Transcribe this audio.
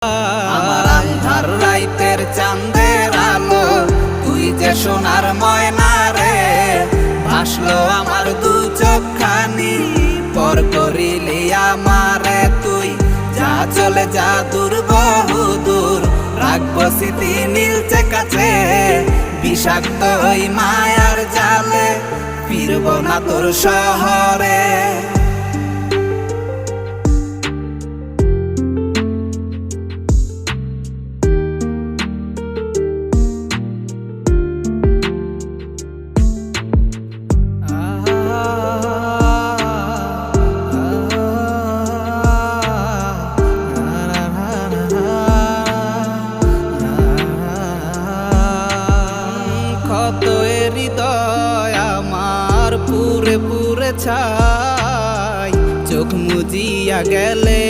আমার আন্ধার রাইতের চাঁদের আলো, তুই যে সোনার ময়না রে। ভাসলো আমার দু চোখখানি, পর করিলি আমারে তুই। যা চলে যা দূর বহু দূর, রাখবো স্মৃতি নীলচে কাছে। বিষাক্ত ওই মায়ার জালে, ফিরবো না তোর শহরে। কত হৃদয় আমার পুরে পুরে ছাই, চোখ মুজিয়া গেলে